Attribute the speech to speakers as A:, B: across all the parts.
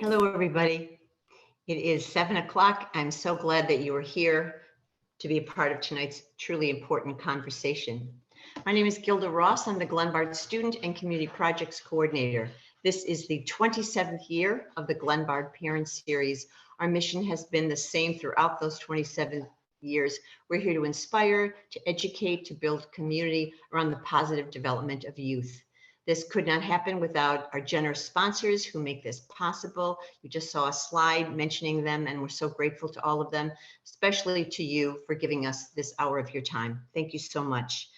A: Hello, everybody. It is 7 o'clock. I'm so glad that you are here to be a part of tonight's truly important conversation. My name is Gilda Ross. I'm the Glenbard Student and Community Projects Coordinator. This is the 27th year of the Glenbard Parent Series. Our mission has been the same throughout those 27 years. We're here to inspire, to educate, to build community around the positive development of youth. This could not happen without our generous sponsors who make this possible. You just saw a slide mentioning them, and we're so grateful to all of them, especially to you for giving us this hour of your time. Thank you so much.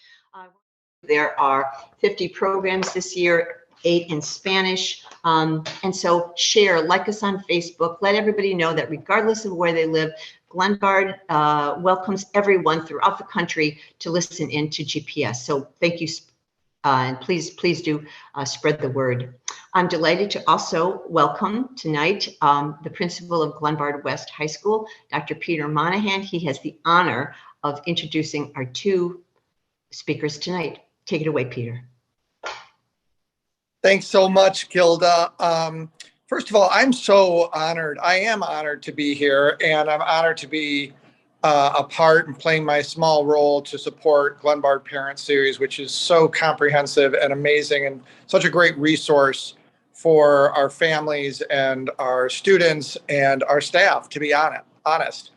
A: There are 50 programs this year, 8 in Spanish. And so share, like us on Facebook, let everybody know that regardless of where they live, Glenbard welcomes everyone throughout the country to listen in to GPS. So thank you. And please do spread the word. I'm delighted to also welcome tonight the principal of Glenbard West High School, Dr. Peter Monahan. He has the honor of introducing our two speakers tonight. Take it away, Peter.
B: Thanks so much, Gilda. First of all, I'm so honored. I am honored to be here, and I'm honored to be a part and playing my small role to support Glenbard Parent Series, which is so comprehensive and amazing and such a great resource for our families and our students and our staff, to be honest.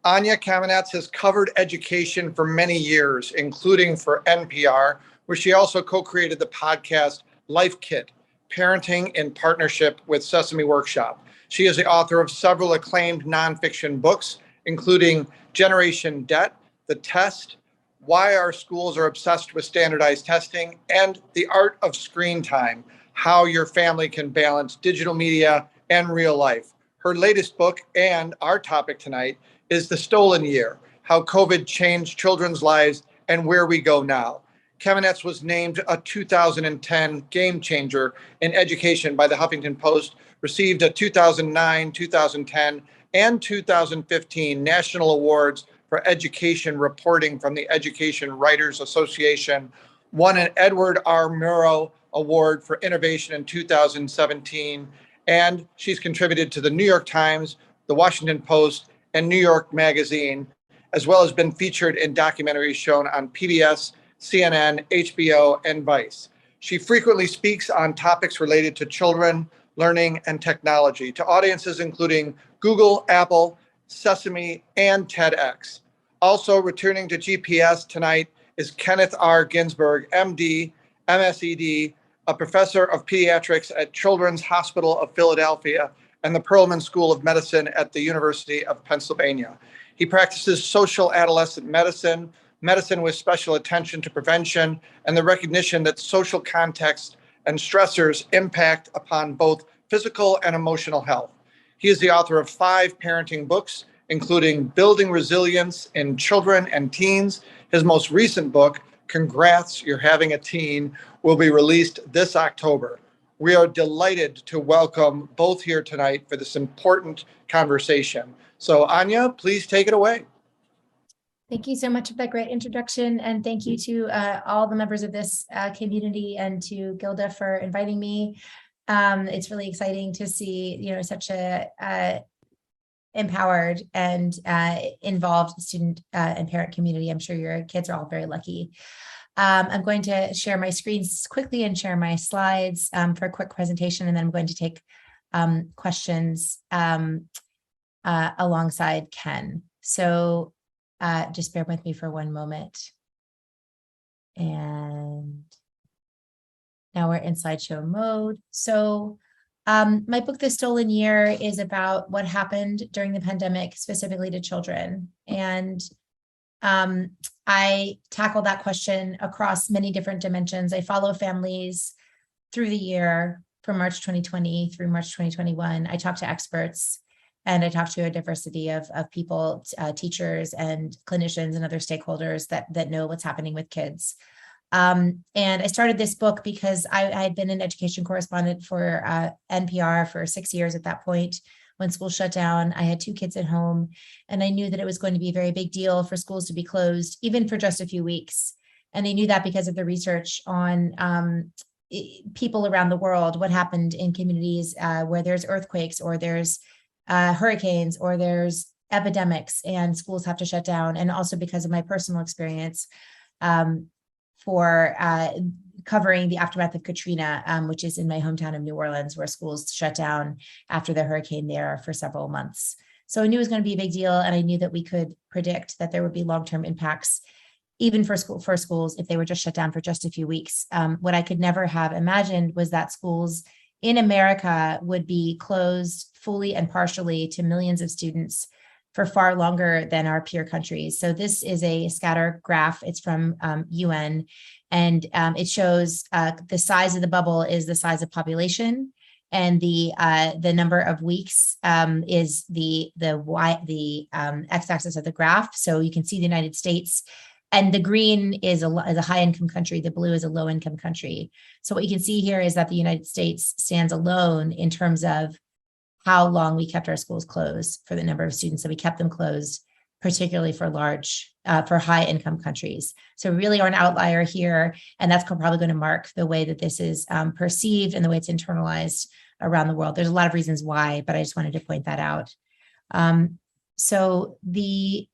B: Anya Kamenetz has covered education for many years, including for NPR, where she also co-created the podcast Life Kit, Parenting in Partnership with Sesame Workshop. She is the author of several acclaimed nonfiction books, including Generation Debt, The Test, Why Our Schools Are Obsessed with Standardized Testing, and The Art of Screen Time, How Your Family Can Balance Digital Media and Real Life. Her latest book, and our topic tonight, is The Stolen Year, How COVID Changed Children's Lives and Where We Go Now. Kamenetz was named a 2010 Game Changer in Education by the Huffington Post, received a 2009, 2010, and 2015 National Awards for Education Reporting from the Education Writers Association, won an Edward R. Murrow Award for Innovation in 2017, and she's contributed to the New York Times, the Washington Post, and New York Magazine, as well as been featured in documentaries shown on PBS, CNN, HBO, and Vice. She frequently speaks on topics related to children, learning, and technology to audiences including Google, Apple, Sesame, and TEDx. Also returning to GPS tonight is Kenneth R. Ginsberg, MD, MSED, a professor of pediatrics at Children's Hospital of Philadelphia and the Perelman School of Medicine at the University of Pennsylvania. He practices social adolescent medicine, medicine with special attention to prevention, and the recognition that social context and stressors impact upon both physical and emotional health. He is the author of 5 parenting books, including Building Resilience in Children and Teens. His most recent book, Congrats, You're Having a Teen, will be released this October. We are delighted to welcome both here tonight for this important conversation. So Anya, please take it away.
C: Thank you so much for that great introduction, and thank you to all the members of this community and to Gilda for inviting me. It's really exciting to see, such a empowered and involved student and parent community. I'm sure your kids are all very lucky. I'm going to share my screens quickly and share my slides for a quick presentation, and then I'm going to take questions alongside Ken. So just bear with me for one moment. And now we're in slideshow mode. So my book, The Stolen Year, is about what happened during the pandemic, specifically to children. And I tackle that question across many different dimensions. I follow families through the year from March 2020 through March 2021. I talk to experts, and I talk to a diversity of people, teachers and clinicians and other stakeholders that know what's happening with kids. And I started this book because I had been an education correspondent for NPR for 6 years at that point. When school shut down, I had 2 kids at home, and I knew that it was going to be a very big deal for schools to be closed, even for just a few weeks. And I knew that because of the research on people around the world, what happened in communities where there's earthquakes or there's hurricanes or there's epidemics and schools have to shut down. And also because of my personal experience for covering the aftermath of Katrina, which is in my hometown of New Orleans, where schools shut down after the hurricane there for several months. So I knew it was going to be a big deal. And I knew that we could predict that there would be long-term impacts, even for schools, if they were just shut down for just a few weeks. What I could never have imagined was that schools in America would be closed fully and partially to millions of students for far longer than our peer countries. So this is a scatter graph. It's from UN, and it shows the size of the bubble is the size of population, and the number of weeks is the x-axis of the graph. So you can see the United States, and the green is a high-income country. The blue is a low-income country. So what you can see here is that the United States stands alone in terms of how long we kept our schools closed for the number of students that we kept them closed, particularly for for high-income countries. So we really are an outlier here, and that's probably going to mark the way that this is perceived and the way it's internalized around the world. There's a lot of reasons why, but I just wanted to point that out. So the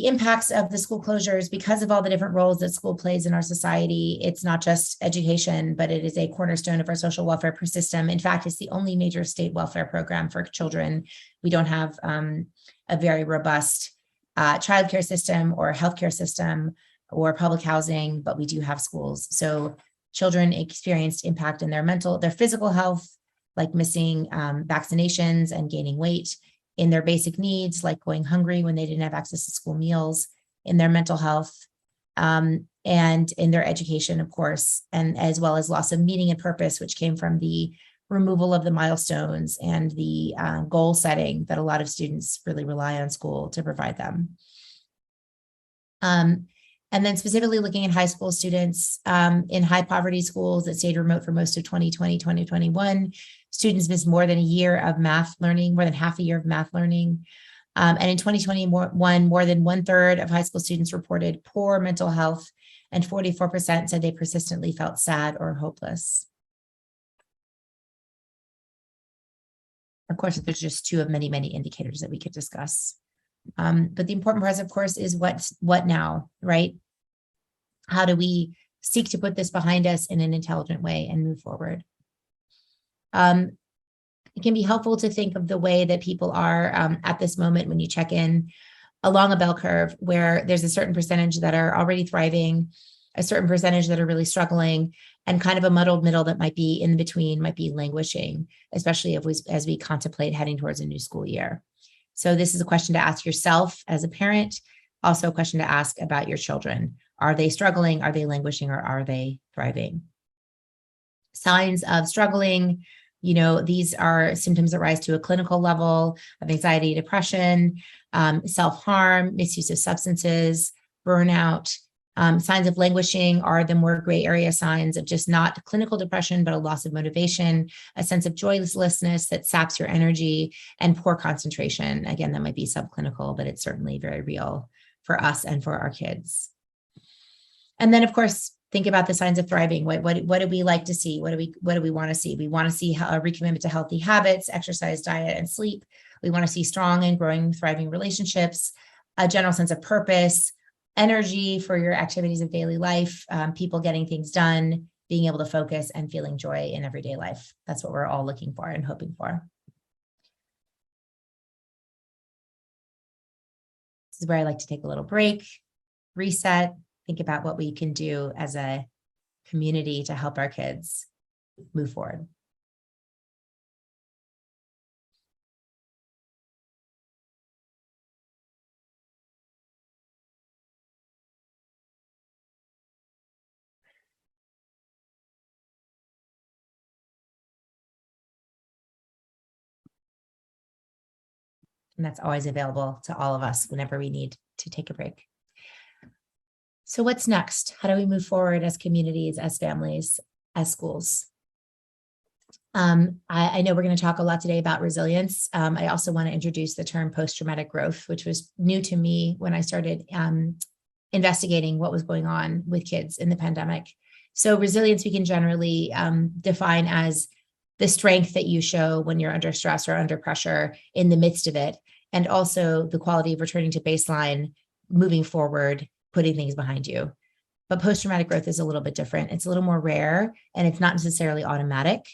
C: impacts of the school closures, because of all the different roles that school plays in our society, it's not just education, but it is a cornerstone of our social welfare system. In fact, it's the only major state welfare program for children. We don't have a very robust childcare system or healthcare system or public housing, but we do have schools. So children experienced impact in their physical health, like missing vaccinations and gaining weight, in their basic needs, like going hungry when they didn't have access to school meals, in their mental health, and in their education, of course, and as well as loss of meaning and purpose, which came from the removal of the milestones and the goal setting that a lot of students really rely on school to provide them. And then specifically looking at high school students in high poverty schools that stayed remote for most of 2020, 2021, students missed more than a year of math learning, more than half a year of math learning. And in 2021, more than 1/3 of high school students reported poor mental health, and 44% said they persistently felt sad or hopeless. Of course, there's just two of many, many indicators that we could discuss. But the important part, of course, is what now, right? How do we seek to put this behind us in an intelligent way and move forward? It can be helpful to think of the way that people are at this moment when you check in along a bell curve, where there's a certain percentage that are already thriving, a certain percentage that are really struggling, and kind of a muddled middle that might be in between, might be languishing, especially as we contemplate heading towards a new school year. So this is a question to ask yourself as a parent, also a question to ask about your children. Are they struggling? Are they languishing? Or are they thriving? Signs of struggling, these are symptoms that rise to a clinical level of anxiety, depression, self-harm, misuse of substances, burnout. Signs of languishing are the more gray area signs of just not clinical depression, but a loss of motivation, a sense of joylessness that saps your energy, and poor concentration. Again, that might be subclinical, but it's certainly very real for us and for our kids. And then, of course, think about the signs of thriving. What do we like to see? What do we want to see? We want to see a recommitment to healthy habits, exercise, diet, and sleep. We want to see strong and growing, thriving relationships, a general sense of purpose, energy for your activities of daily life, people getting things done, being able to focus, and feeling joy in everyday life. That's what we're all looking for and hoping for. This is where I like to take a little break, reset, think about what we can do as a community to help our kids move forward. And that's always available to all of us whenever we need to take a break. So what's next? How do we move forward as communities, as families, as schools? I know we're going to talk a lot today about resilience. I also want to introduce the term post-traumatic growth, which was new to me when I started investigating what was going on with kids in the pandemic. So resilience we can generally define as the strength that you show when you're under stress or under pressure in the midst of it, and also the quality of returning to baseline, moving forward, putting things behind you. But post-traumatic growth is a little bit different. It's a little more rare, and it's not necessarily automatic.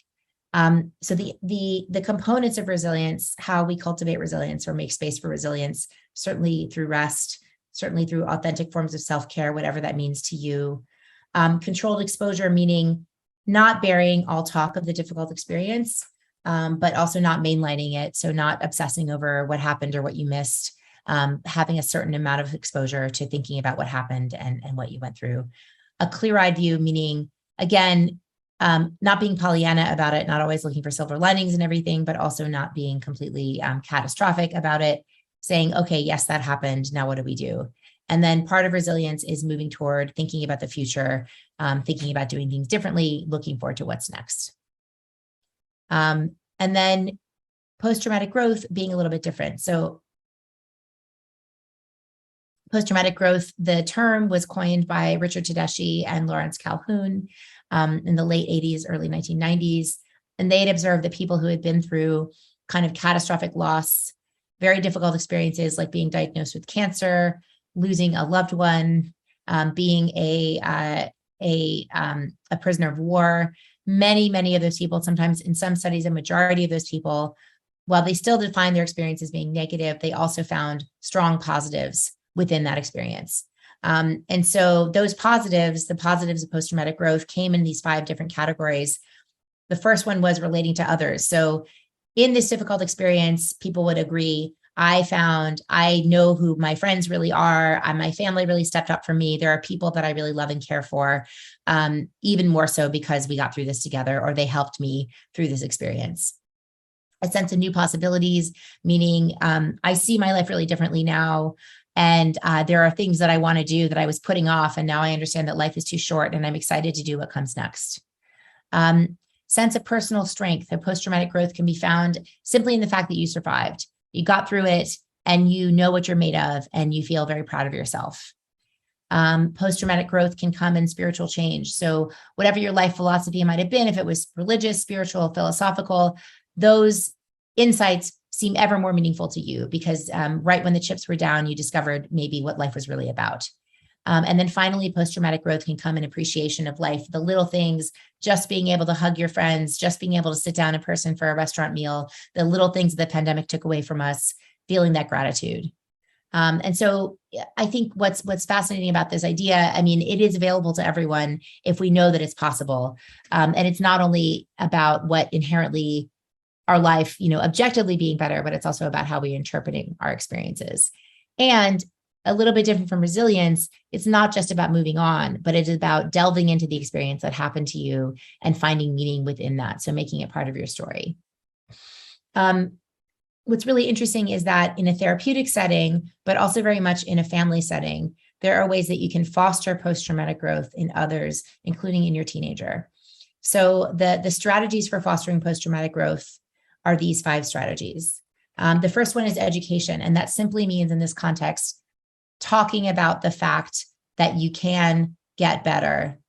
C: So the components of resilience, how we cultivate resilience or make space for resilience, certainly through rest, certainly through authentic forms of self-care, whatever that means to you. Controlled exposure, meaning not burying all talk of the difficult experience, but also not mainlining it. So not obsessing over what happened or what you missed, having a certain amount of exposure to thinking about what happened and what you went through. A clear-eyed view, meaning, again, not being Pollyanna about it, not always looking for silver linings and everything, but also not being completely catastrophic about it, saying, okay, yes, that happened. Now what do we do? And then part of resilience is moving toward thinking about the future, thinking about doing things differently, looking forward to what's next. And then post-traumatic growth being a little bit different. So post-traumatic growth, the term was coined by Richard Tedeschi and Lawrence Calhoun in the late 80s, early 1990s. And they had observed that people who had been through kind of catastrophic loss, very difficult experiences like being diagnosed with cancer, losing a loved one, being a prisoner of war, many of those people, sometimes in some studies, a majority of those people, while they still define their experience as being negative, they also found strong positives within that experience. And so those positives, the positives of post-traumatic growth, came in these 5 different categories. The first one was relating to others. So in this difficult experience, people would agree, I know who my friends really are. My family really stepped up for me. There are people that I really love and care for, even more so because we got through this together, or they helped me through this experience. A sense of new possibilities, meaning I see my life really differently now. And there are things that I want to do that I was putting off. And now I understand that life is too short and I'm excited to do what comes next. Sense of personal strength. The post-traumatic growth can be found simply in the fact that you survived. You got through it and you know what you're made of and you feel very proud of yourself. Post-traumatic growth can come in spiritual change. So whatever your life philosophy might have been, if it was religious, spiritual, philosophical, those insights seem ever more meaningful to you because right when the chips were down, you discovered maybe what life was really about. And then finally, post-traumatic growth can come in appreciation of life, the little things, just being able to hug your friends, just being able to sit down in person for a restaurant meal, the little things the pandemic took away from us, feeling that gratitude. And so I think what's fascinating about this idea, I mean, it is available to everyone if we know that it's possible. And it's not only about what inherently our life, objectively being better, but it's also about how we're interpreting our experiences. And a little bit different from resilience, it's not just about moving on, but it is about delving into the experience that happened to you and finding meaning within that. So making it part of your story. What's really interesting is that in a therapeutic setting, but also very much in a family setting, there are ways that you can foster post-traumatic growth in others, including in your teenager. So the strategies for fostering post-traumatic growth are these 5 strategies. The first one is education, and that simply means in this context, talking about the fact that you can get better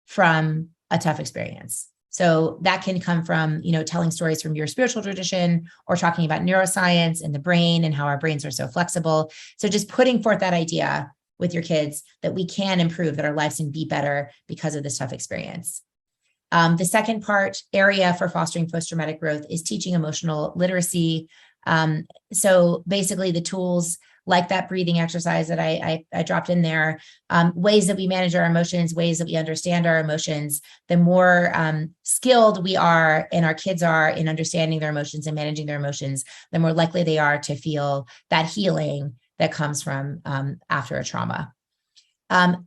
C: from a tough experience. So that can come from, telling stories from your spiritual tradition or talking about neuroscience and the brain and how our brains are so flexible. So just putting forth that idea with your kids that we can improve, that our lives can be better because of this tough experience. The second area for fostering post-traumatic growth is teaching emotional literacy. So basically the tools like that breathing exercise that I dropped in there, ways that we manage our emotions, ways that we understand our emotions, the more skilled we are and our kids are in understanding their emotions and managing their emotions, the more likely they are to feel that healing that comes from after a trauma.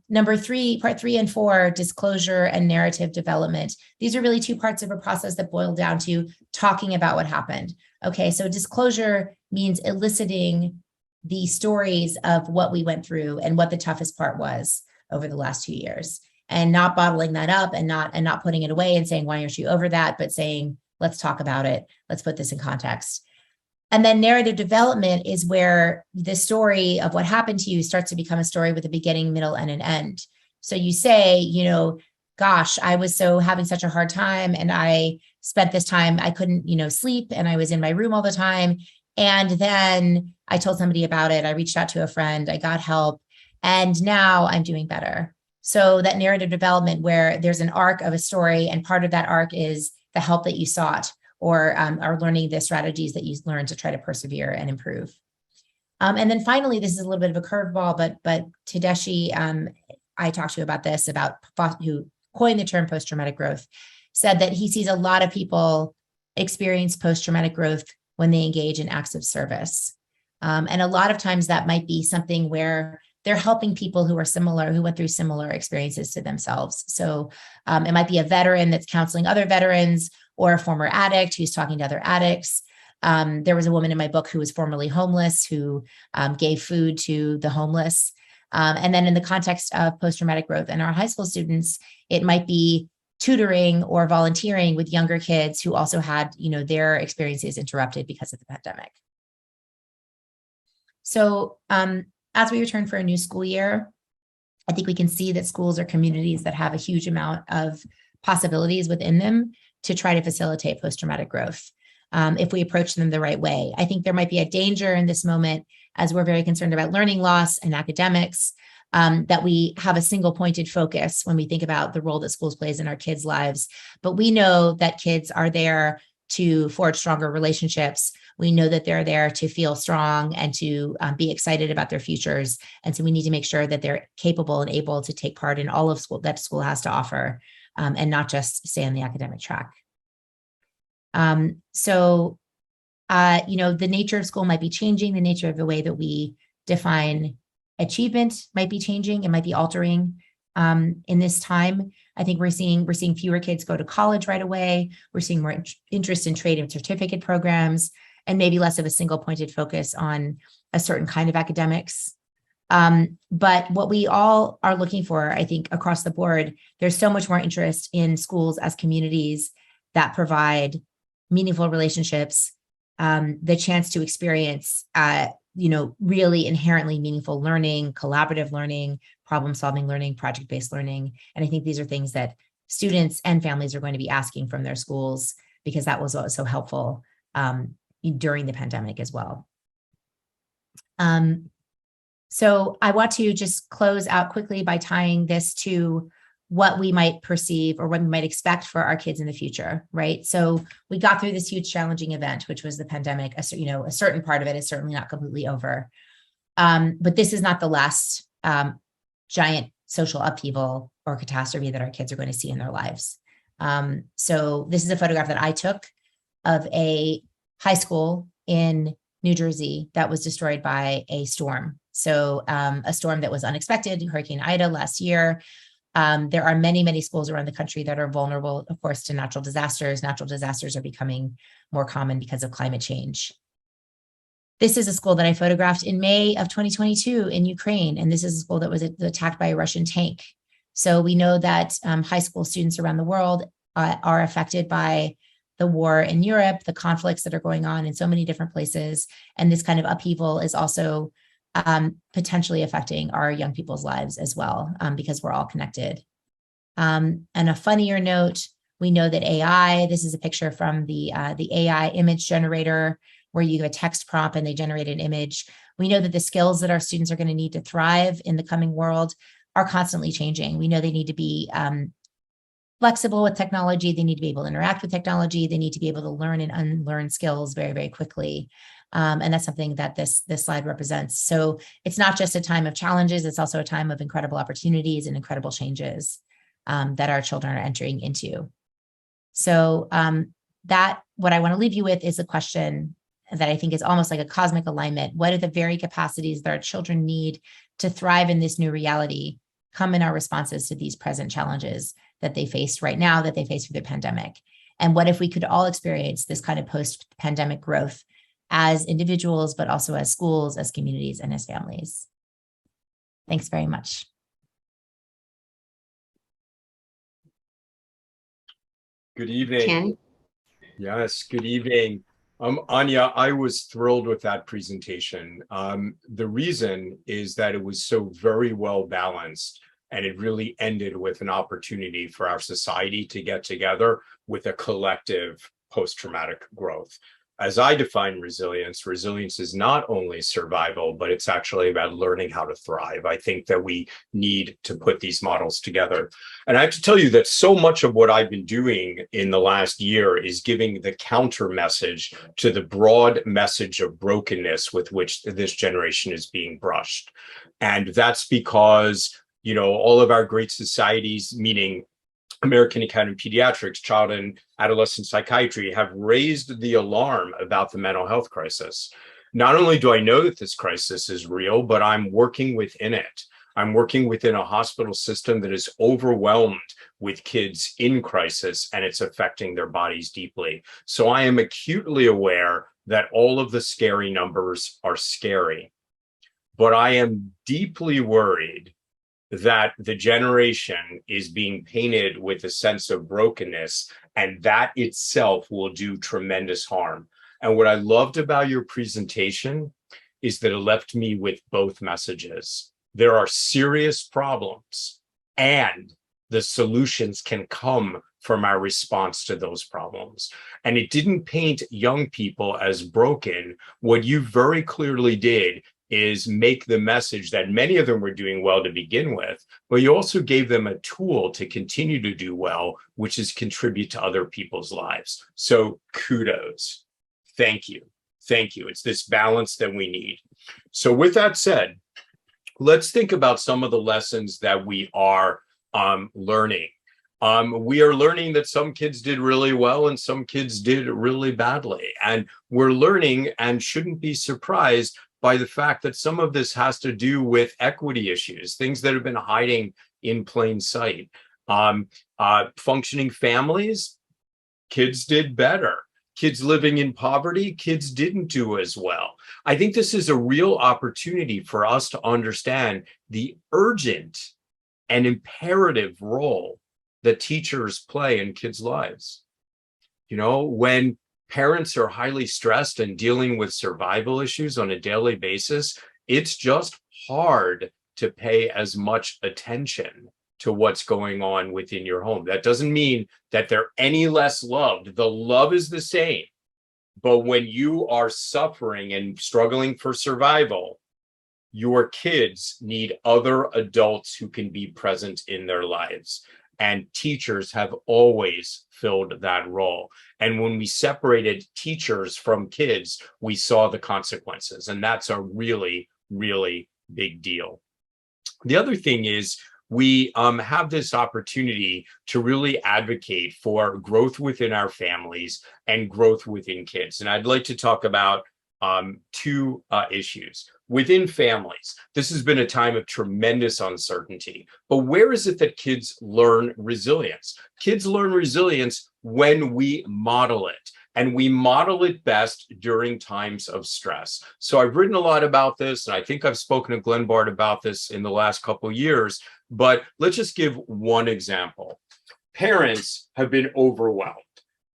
C: Number 3, part 3 and 4, disclosure and narrative development. These are really 2 parts of a process that boil down to talking about what happened. Okay, so disclosure means eliciting the stories of what we went through and what the toughest part was over the last 2 years, and not bottling that up and not putting it away and saying, why aren't you over that? But saying, let's talk about it. Let's put this in context. And then narrative development is where the story of what happened to you starts to become a story with a beginning, middle, and an end. So you say, gosh, I was so having such a hard time, and I spent this time, I couldn't, sleep, and I was in my room all the time. And then I told somebody about it. I reached out to a friend, I got help, and now I'm doing better. So that narrative development where there's an arc of a story, and part of that arc is the help that you sought, or are learning the strategies that you learned to try to persevere and improve. And then finally, this is a little bit of a curveball, but Tedeschi, I talked to about this, about who coined the term post-traumatic growth, said that he sees a lot of people experience post-traumatic growth when they engage in acts of service. And a lot of times that might be something where they're helping people who are similar, who went through similar experiences to themselves. So it might be a veteran that's counseling other veterans, or a former addict who's talking to other addicts. There was a woman in my book who was formerly homeless, who gave food to the homeless. And then in the context of post-traumatic growth and our high school students, it might be tutoring or volunteering with younger kids who also had, their experiences interrupted because of the pandemic. So as we return for a new school year, I think we can see that schools are communities that have a huge amount of possibilities within them to try to facilitate post-traumatic growth if we approach them the right way. I think there might be a danger in this moment, as we're very concerned about learning loss and academics, that we have a single pointed focus when we think about the role that schools plays in our kids' lives. But we know that kids are there to forge stronger relationships. We know that they're there to feel strong and to be excited about their futures. And so we need to make sure that they're capable and able to take part in all of school that school has to offer, and not just stay on the academic track. So the nature of school might be changing. The nature of the way that we define achievement might be changing. It might be altering in this time. I think we're seeing fewer kids go to college right away. We're seeing more interest in trade and certificate programs, and maybe less of a single pointed focus on a certain kind of academics. But what we all are looking for, I think, across the board, there's so much more interest in schools as communities that provide meaningful relationships, the chance to experience, really inherently meaningful learning, collaborative learning, problem-solving learning, project-based learning. And I think these are things that students and families are going to be asking from their schools, because that was what was so helpful during the pandemic as well. So I want to just close out quickly by tying this to what we might perceive or what we might expect for our kids in the future, right? So we got through this huge challenging event, which was the pandemic. A certain part of it is certainly not completely over. But this is not the last giant social upheaval or catastrophe that our kids are going to see in their lives. So this is a photograph that I took of a high school in New Jersey that was destroyed by a storm. So a storm that was unexpected, Hurricane Ida last year. There are many, many schools around the country that are vulnerable, of course, to natural disasters. Natural disasters are becoming more common because of climate change. This is a school that I photographed in May of 2022 in Ukraine, and this is a school that was attacked by a Russian tank. So we know that high school students around the world are affected by the war in Europe, the conflicts that are going on in so many different places, and this kind of upheaval is also potentially affecting our young people's lives as well, because we're all connected. And a funnier note, we know that AI, this is a picture from the AI image generator, where you give a text prompt and they generate an image. We know that the skills that our students are going to need to thrive in the coming world are constantly changing. We know they need to be flexible with technology. They need to be able to interact with technology. They need to be able to learn and unlearn skills very, very quickly. And that's something that this slide represents. So it's not just a time of challenges, it's also a time of incredible opportunities and incredible changes that our children are entering into. So that what I want to leave you with is a question that I think is almost like a cosmic alignment. What are the very capacities that our children need to thrive in this new reality come in our responses to these present challenges that they face right now, that they face through the pandemic? And what if we could all experience this kind of post-pandemic growth as individuals, but also as schools, as communities, and as families? Thanks very much.
D: Good evening.
A: Ken?
D: Yes, good evening. Anya, I was thrilled with that presentation. The reason is that it was so very well balanced, and it really ended with an opportunity for our society to get together with a collective post-traumatic growth. As I define resilience, resilience is not only survival, but it's actually about learning how to thrive. I think that we need to put these models together. And I have to tell you that so much of what I've been doing in the last year is giving the counter message to the broad message of brokenness with which this generation is being brushed. And that's because, you know, all of our great societies, meaning American Academy of Pediatrics, Child and Adolescent Psychiatry, have raised the alarm about the mental health crisis. Not only do I know that this crisis is real, but I'm working within it. I'm working within a hospital system that is overwhelmed with kids in crisis, and it's affecting their bodies deeply. So I am acutely aware that all of the scary numbers are scary, but I am deeply worried that the generation is being painted with a sense of brokenness, and that itself will do tremendous harm. And what I loved about your presentation is that it left me with both messages. There are serious problems, and the solutions can come from our response to those problems. And it didn't paint young people as broken. What you very clearly did is make the message that many of them were doing well to begin with, but you also gave them a tool to continue to do well, which is contribute to other people's lives. So kudos. Thank you. Thank you. It's this balance that we need. So with that said, let's think about some of the lessons that we are learning. We are learning that some kids did really well and some kids did really badly. And we're learning and shouldn't be surprised by the fact that some of this has to do with equity issues, things that have been hiding in plain sight. Functioning families, kids did better. Kids living in poverty, kids didn't do as well. I think this is a real opportunity for us to understand the urgent and imperative role that teachers play in kids' lives. You know, when parents are highly stressed and dealing with survival issues on a daily basis, it's just hard to pay as much attention to what's going on within your home. That doesn't mean that they're any less loved. The love is the same. But when you are suffering and struggling for survival, your kids need other adults who can be present in their lives. And teachers have always filled that role. And when we separated teachers from kids, we saw the consequences. And that's a really, really big deal. The other thing is we have this opportunity to really advocate for growth within our families and growth within kids. And I'd like to talk about two issues. Within families, this has been a time of tremendous uncertainty. But where is it that kids learn resilience? Kids learn resilience when we model it. And we model it best during times of stress. So I've written a lot about this, and I think I've spoken to Glenbard about this in the last couple of years. But let's just give one example. Parents have been overwhelmed.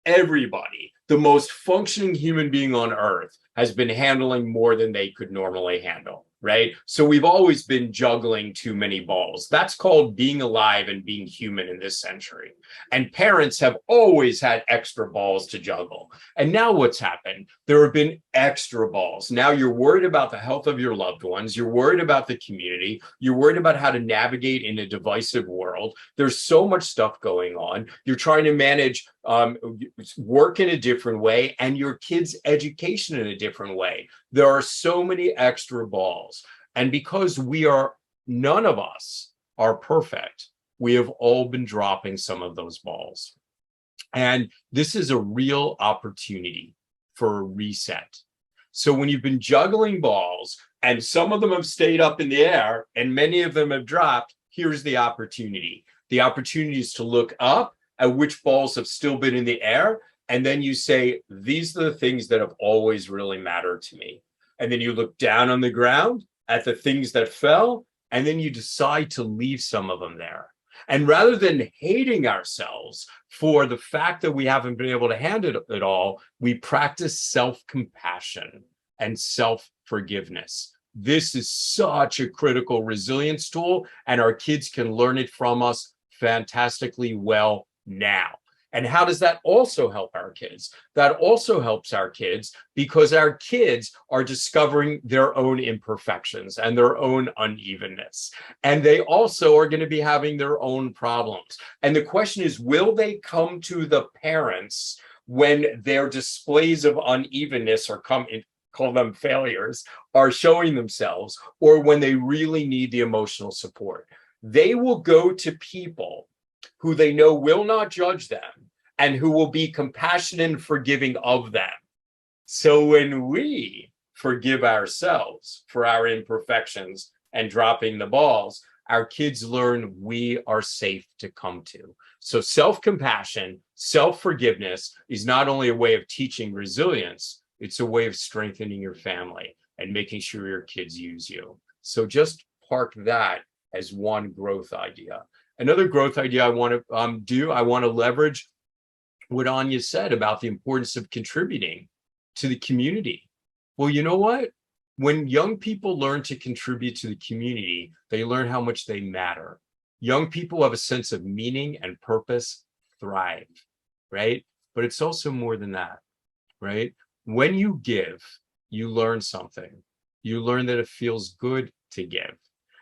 D: Everybody, the most functioning human being on earth, has been handling more than they could normally handle, right? So we've always been juggling too many balls. That's called being alive and being human in this century. And parents have always had extra balls to juggle. And now what's happened? There have been extra balls. Now you're worried about the health of your loved ones. You're worried about the community. You're worried about how to navigate in a divisive world. There's so much stuff going on. You're trying to manage work in a different way and your kids' education in a different way. There are so many extra balls. And because none of us are perfect, we have all been dropping some of those balls. And this is a real opportunity for a reset. So when you've been juggling balls and some of them have stayed up in the air and many of them have dropped, here's the opportunity. The opportunity is to look up at which balls have still been in the air. And then you say, these are the things that have always really mattered to me. And then you look down on the ground at the things that fell, and then you decide to leave some of them there. And rather than hating ourselves for the fact that we haven't been able to handle it all, we practice self-compassion and self-forgiveness. This is such a critical resilience tool, and our kids can learn it from us fantastically well now. And how does that also help our kids? That also helps our kids because our kids are discovering their own imperfections and their own unevenness. And they also are going to be having their own problems. And the question is, will they come to the parents when their displays of unevenness are call them failures, are showing themselves, or when they really need the emotional support? They will go to people who they know will not judge them and who will be compassionate and forgiving of them. So when we forgive ourselves for our imperfections and dropping the balls, our kids learn we are safe to come to. So self-compassion, self-forgiveness is not only a way of teaching resilience, it's a way of strengthening your family and making sure your kids use you. So just park that as one growth idea. Another growth idea I want to I want to leverage what Anya said about the importance of contributing to the community. Well, you know what? When young people learn to contribute to the community, they learn how much they matter. Young people have a sense of meaning and purpose, thrive, right? But it's also more than that, right? When you give, you learn something. You learn that it feels good to give.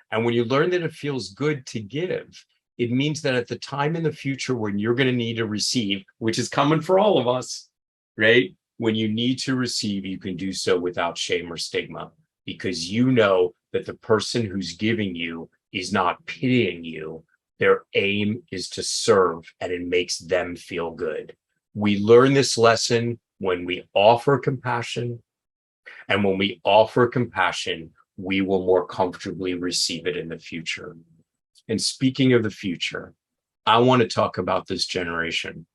D: And when you learn that it feels good to give, it means that at the time in the future when you're going to need to receive, which is coming for all of us, right? When you need to receive, you can do so without shame or stigma, because you know that the person who's giving you is not pitying you. Their aim is to serve, and it makes them feel good. We learn this lesson when we offer compassion, and when we offer compassion, we will more comfortably receive it in the future. And speaking of the future, I want to talk about this generation.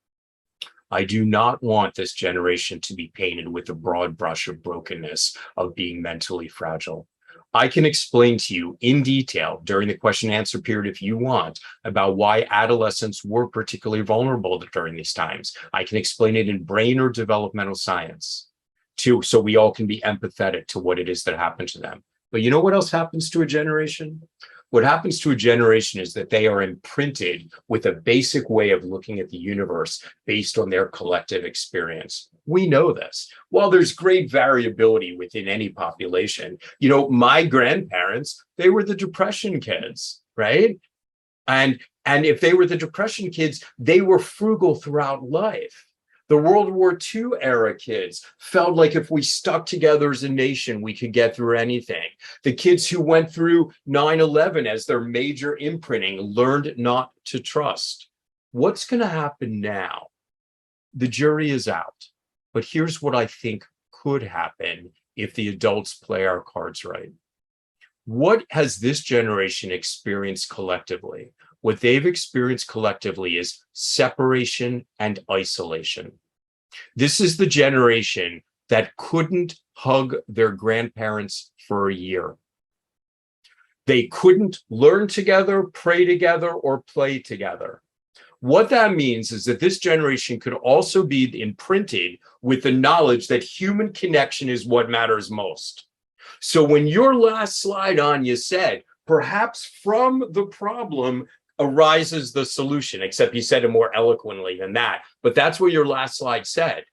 D: I do not want this generation to be painted with a broad brush of brokenness, of being mentally fragile. I can explain to you in detail during the question and answer period, if you want, about why adolescents were particularly vulnerable during these times. I can explain it in brain or developmental science too, so we all can be empathetic to what it is that happened to them. But you know what else happens to a generation? What happens to a generation is that they are imprinted with a basic way of looking at the universe based on their collective experience. We know this. While there's great variability within any population, you know, my grandparents, they were the Depression kids, right? And if they were the Depression kids, they were frugal throughout life. The World War II era kids felt like if we stuck together as a nation, we could get through anything. The kids who went through 9/11 as their major imprinting learned not to trust. What's going to happen now? The jury is out. But here's what I think could happen if the adults play our cards right. What has this generation experienced collectively? What they've experienced collectively is separation and isolation. This is the generation that couldn't hug their grandparents for a year. They couldn't learn together, pray together, or play together. What that means is that this generation could also be imprinted with the knowledge that human connection is what matters most. So when your last slide, Anya, said, perhaps from the problem arises the solution, except you said it more eloquently than that. But that's what your last slide said.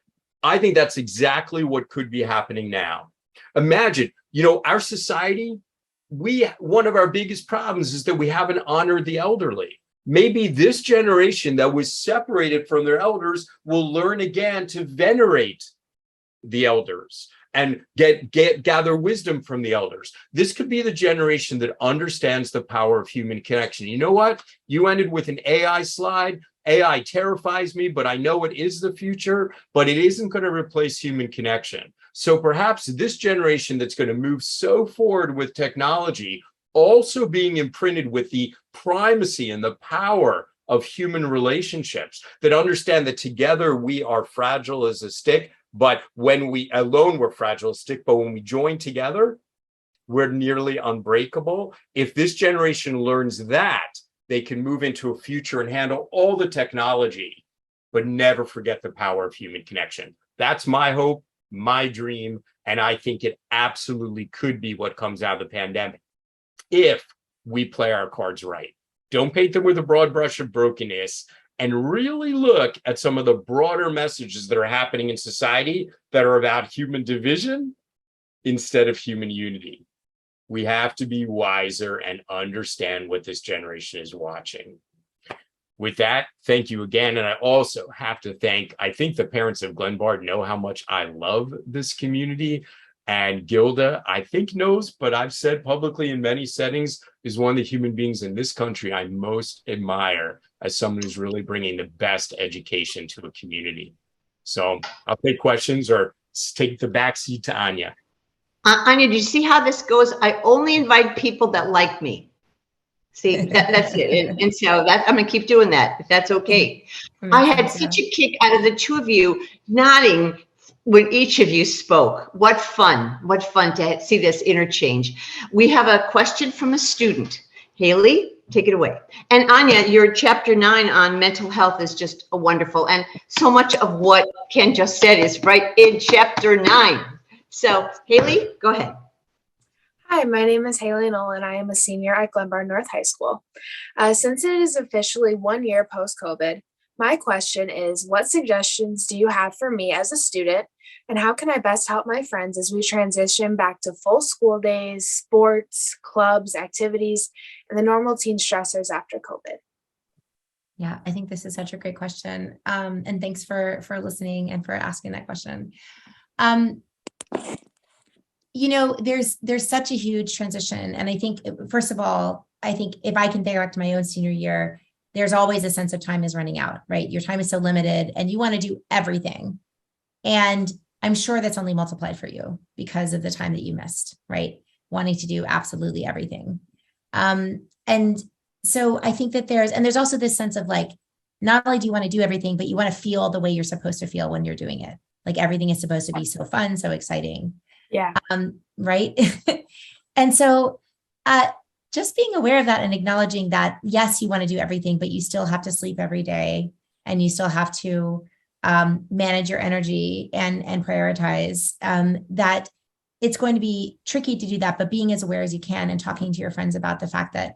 D: I think that's exactly what could be happening now. Imagine, you know, our society, one of our biggest problems is that we haven't honored the elderly. Maybe this generation that was separated from their elders will learn again to venerate the elders and gather wisdom from the elders. This could be the generation that understands the power of human connection. You know what? You ended with an AI slide. AI terrifies me, but I know it is the future, but it isn't going to replace human connection. So perhaps this generation that's going to move so forward with technology, also being imprinted with the primacy and the power of human relationships, that understand that together we are fragile as a stick, but when we alone we're fragile as a stick, but when we join together, we're nearly unbreakable. If this generation learns that, they can move into a future and handle all the technology, but never forget the power of human connection. That's my hope, my dream, and I think it absolutely could be what comes out of the pandemic if we play our cards right. Don't paint them with a broad brush of brokenness, and really look at some of the broader messages that are happening in society that are about human division instead of human unity. We have to be wiser and understand what this generation is watching. With that, thank you again. And I also have to thank, I think the parents of Glenbard know how much I love this community. And Gilda, I think knows, but I've said publicly in many settings, is one of the human beings in this country I most admire as someone who's really bringing the best education to a community. So I'll take questions or take the backseat to Anya.
A: Anya, do you see how this goes? I only invite people that like me. See, that's it. And so that I'm gonna keep doing that, if that's okay. I had such a kick out of the two of you nodding when each of you spoke. What fun to see this interchange. We have a question from a student. Haley, take it away. And Anya, your chapter 9 on mental health is just a wonderful, and so much of what Ken just said is right in chapter 9. So Haley, go ahead.
E: Hi, my name is Haley Nolan. I am a senior at Glenbard North High School. Since it is officially 1 year post-COVID, my question is, what suggestions do you have for me as a student, and how can I best help my friends as we transition back to full school days, sports, clubs, activities, and the normal teen stressors after COVID?
C: Yeah, I think this is such a great question. And thanks for listening and for asking that question. You know, there's such a huge transition. And I think, first of all, I think if I can think back to my own senior year, there's always a sense of time is running out, right? Your time is so limited and you want to do everything. And I'm sure that's only multiplied for you because of the time that you missed, right? Wanting to do absolutely everything. And so I think that there's also this sense of like, not only do you want to do everything, but you want to feel the way you're supposed to feel when you're doing it. Like everything is supposed to be so fun, so exciting.
E: Yeah.
C: Right. And so just being aware of that and acknowledging that, yes, you want to do everything, but you still have to sleep every day and you still have to manage your energy and prioritize, that it's going to be tricky to do that, but being as aware as you can and talking to your friends about the fact that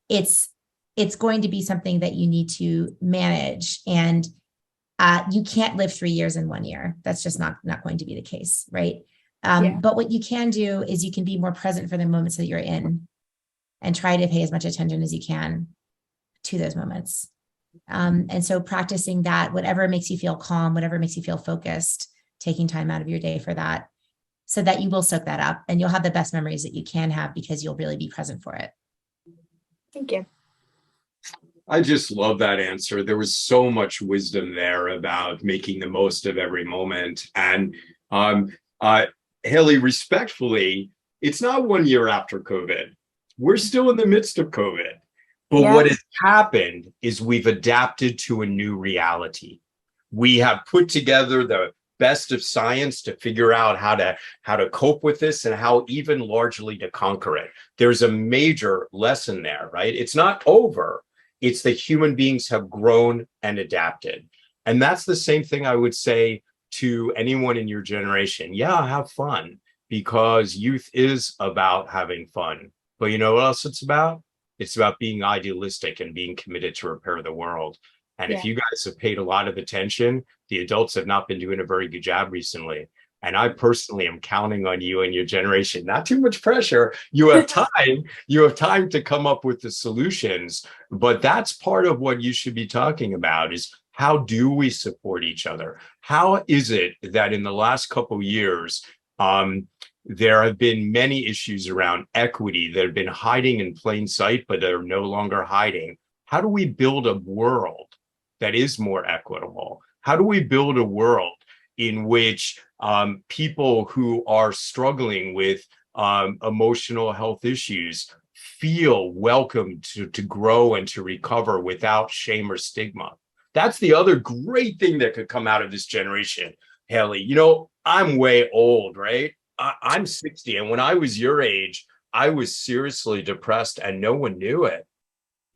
C: it's going to be something that you need to manage, and you can't live 3 years in 1 year. That's just not going to be the case, right? But what you can do is you can be more present for the moments that you're in and try to pay as much attention as you can to those moments. And so practicing that, whatever makes you feel calm, whatever makes you feel focused, taking time out of your day for that, so that you will soak that up and you'll have the best memories that you can have because you'll really be present for it.
E: Thank you.
D: I just love that answer. There was so much wisdom there about making the most of every moment. And Haley, respectfully, it's not 1 year after COVID. We're still in the midst of COVID. But what has happened is we've adapted to a new reality. We have put together the best of science to figure out how to cope with this and how even largely to conquer it. There's a major lesson there, right? It's not over. It's that human beings have grown and adapted. And that's the same thing I would say to anyone in your generation. Yeah, have fun, because youth is about having fun. But you know what else it's about? It's about being idealistic and being committed to repair the world. And if you guys have paid a lot of attention, the adults have not been doing a very good job recently. And I personally am counting on you and your generation. Not too much pressure. You have time. You have time to come up with the solutions. But that's part of what you should be talking about, is how do we support each other? How is it that in the last couple of years, there have been many issues around equity that have been hiding in plain sight, but are no longer hiding? How do we build a world that is more equitable? How do we build a world in which people who are struggling with emotional health issues feel welcome to grow and to recover without shame or stigma? That's the other great thing that could come out of this generation, Haley. You know, I'm way old, right? I'm 60. And when I was your age, I was seriously depressed and no one knew it.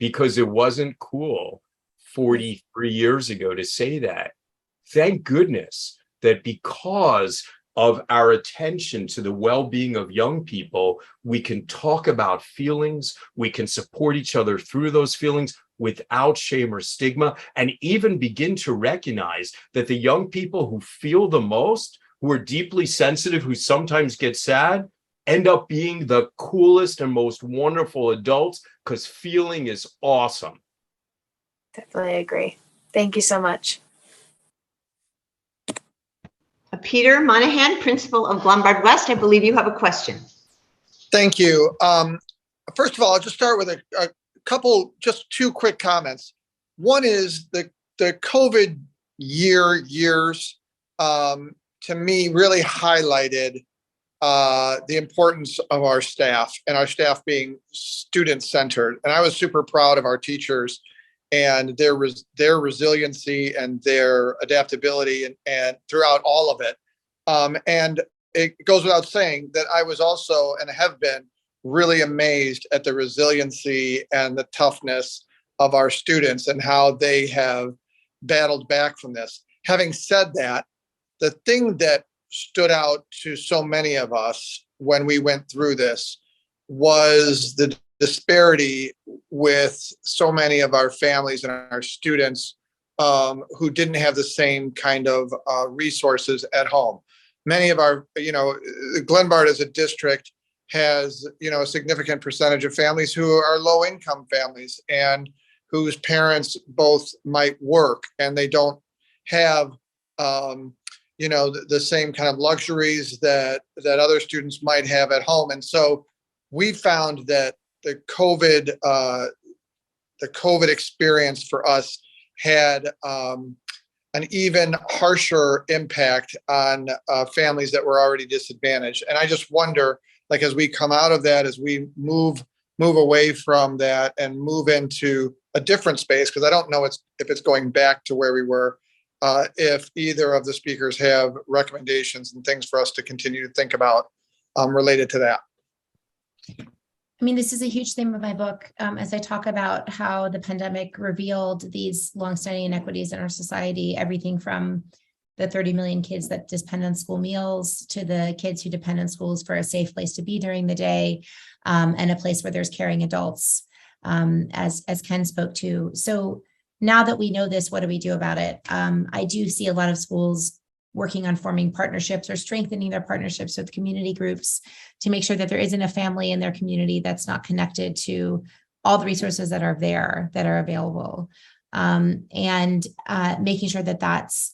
D: because it wasn't cool 43 years ago to say that. Thank goodness that because of our attention to the well-being of young people, we can talk about feelings, we can support each other through those feelings without shame or stigma, and even begin to recognize that the young people who feel the most, who are deeply sensitive, who sometimes get sad, end up being the coolest and most wonderful adults, because feeling is awesome.
E: Definitely agree. Thank you so much.
A: Peter Monahan, principal of Glenbard West, I believe you have a question.
B: Thank you. First of all, I'll just start with a couple, just two quick comments. One is the COVID years to me really highlighted the importance of our staff, and our staff being student-centered. And I was super proud of our teachers and their resiliency and their adaptability and throughout all of it. And it goes without saying that I was also, and have been, really amazed at the resiliency and the toughness of our students and how they have battled back from this. Having said that, the thing that stood out to so many of us when we went through this was the disparity with so many of our families and our students who didn't have the same kind of resources at home. Many of our, Glenbard as a district has, a significant percentage of families who are low income families and whose parents both might work, and they don't have, the same kind of luxuries that other students might have at home. And so we found that the COVID experience for us had an even harsher impact on families that were already disadvantaged. And I just wonder, like, as we come out of that, as we move away from that and move into a different space, because I don't know if it's going back to where we were, if either of the speakers have recommendations and things for us to continue to think about related to that.
C: I mean, this is a huge theme of my book, as I talk about how the pandemic revealed these longstanding inequities in our society, everything from the 30 million kids that depend on school meals to the kids who depend on schools for a safe place to be during the day, and a place where there's caring adults, as Ken spoke to. So now that we know this, what do we do about it? I do see a lot of schools working on forming partnerships or strengthening their partnerships with community groups to make sure that there isn't a family in their community that's not connected to all the resources that are there, that are available. And making sure that that's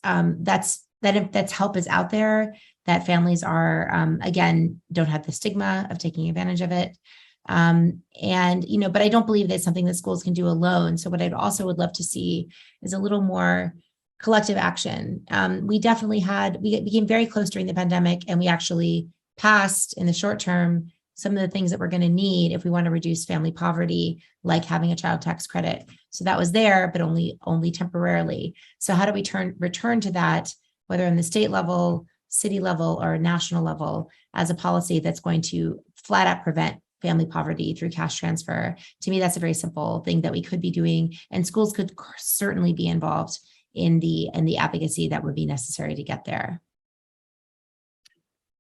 C: help is out there, that families are, again, don't have the stigma of taking advantage of it. But I don't believe that's something that schools can do alone. So what I'd also would love to see is a little more collective action. We became very close during the pandemic, and we actually passed in the short term some of the things that we're going to need if we want to reduce family poverty, like having a child tax credit. So that was there, but only temporarily. So how do we return to that, whether on the state level, city level, or national level, as a policy that's going to flat out prevent family poverty through cash transfer? To me, that's a very simple thing that we could be doing, and schools could certainly be involved in the advocacy that would be necessary to get there.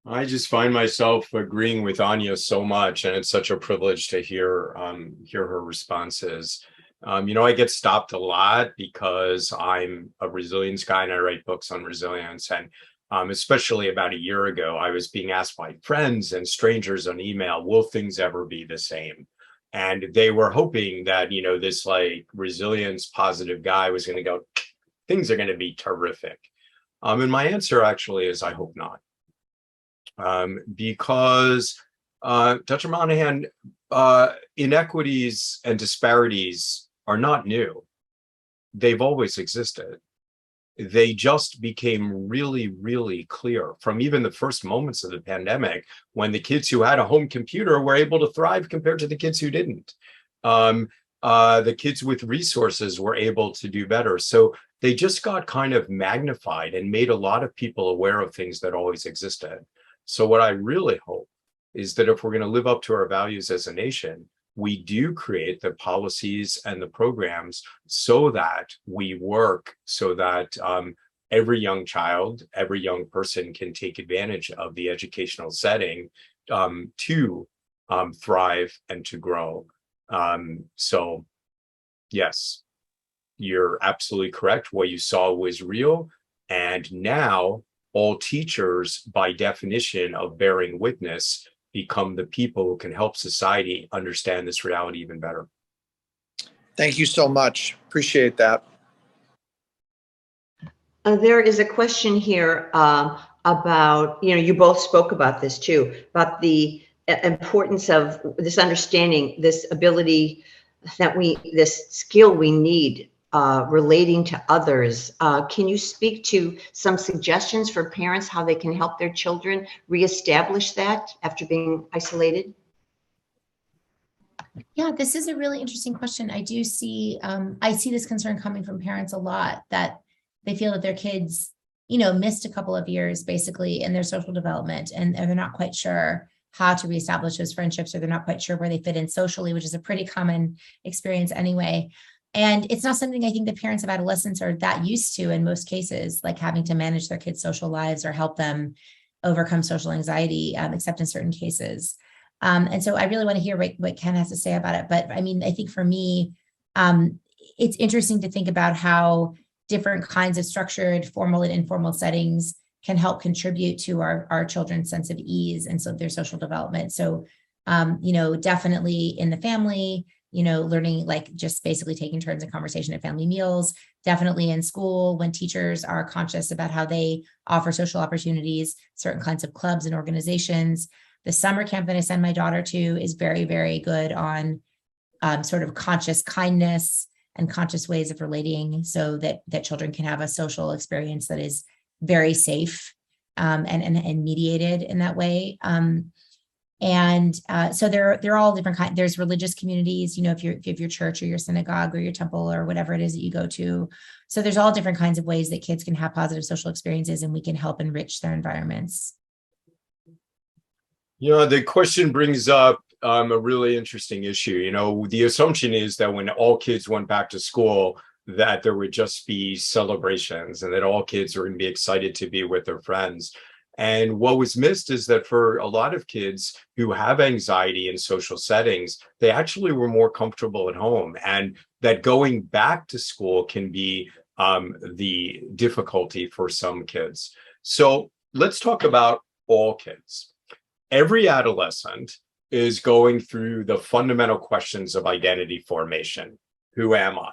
D: I just find myself agreeing with Anya so much, and it's such a privilege to hear her responses. I get stopped a lot because I'm a resilience guy and I write books on resilience. And especially about a year ago, I was being asked by friends and strangers on email, will things ever be the same? And they were hoping that, this like resilience positive guy was going to go, things are going to be terrific. And my answer actually is, I hope not. Because Dr. Monahan, inequities and disparities are not new. They've always existed. They just became really, really clear from even the first moments of the pandemic, when the kids who had a home computer were able to thrive compared to the kids who didn't. The kids with resources were able to do better. So they just got kind of magnified and made a lot of people aware of things that always existed. So what I really hope is that if we're going to live up to our values as a nation, we do create the policies and the programs so that we work so that every young child, every young person can take advantage of the educational setting to thrive and to grow. So yes, you're absolutely correct. What you saw was real. And now all teachers, by definition of bearing witness, become the people who can help society understand this reality even better.
B: Thank you so much. Appreciate that.
A: There is a question here about, you both spoke about this too, about the importance of this understanding, this ability this skill we need relating to others. Can you speak to some suggestions for parents how they can help their children reestablish that after being isolated?
C: Yeah, this is a really interesting question. I do see, I see this concern coming from parents a lot, that they feel that their kids, missed a couple of years basically in their social development, and they're not quite sure how to reestablish those friendships, or they're not quite sure where they fit in socially, which is a pretty common experience anyway. And it's not something I think the parents of adolescents are that used to in most cases, like having to manage their kids' social lives or help them overcome social anxiety, except in certain cases. And so I really want to hear what Ken has to say about it. But I mean, I think for me, it's interesting to think about how different kinds of structured, formal and informal settings can help contribute to our children's sense of ease and so their social development. So, definitely in the family, learning, like just basically taking turns in conversation at family meals, definitely in school when teachers are conscious about how they offer social opportunities, certain kinds of clubs and organizations. The summer camp that I send my daughter to is very, very good on sort of conscious kindness and conscious ways of relating so that children can have a social experience that is very safe and mediated in that way. So they're all different kinds. There's religious communities, if you have your church or your synagogue or your temple or whatever it is that you go to. So there's all different kinds of ways that kids can have positive social experiences, and we can help enrich their environments.
D: The question brings up a really interesting issue. The assumption is that when all kids went back to school, that there would just be celebrations and that all kids are going to be excited to be with their friends. And what was missed is that for a lot of kids who have anxiety in social settings, they actually were more comfortable at home, and that going back to school can be the difficulty for some kids. So let's talk about all kids. Every adolescent is going through the fundamental questions of identity formation. Who am I?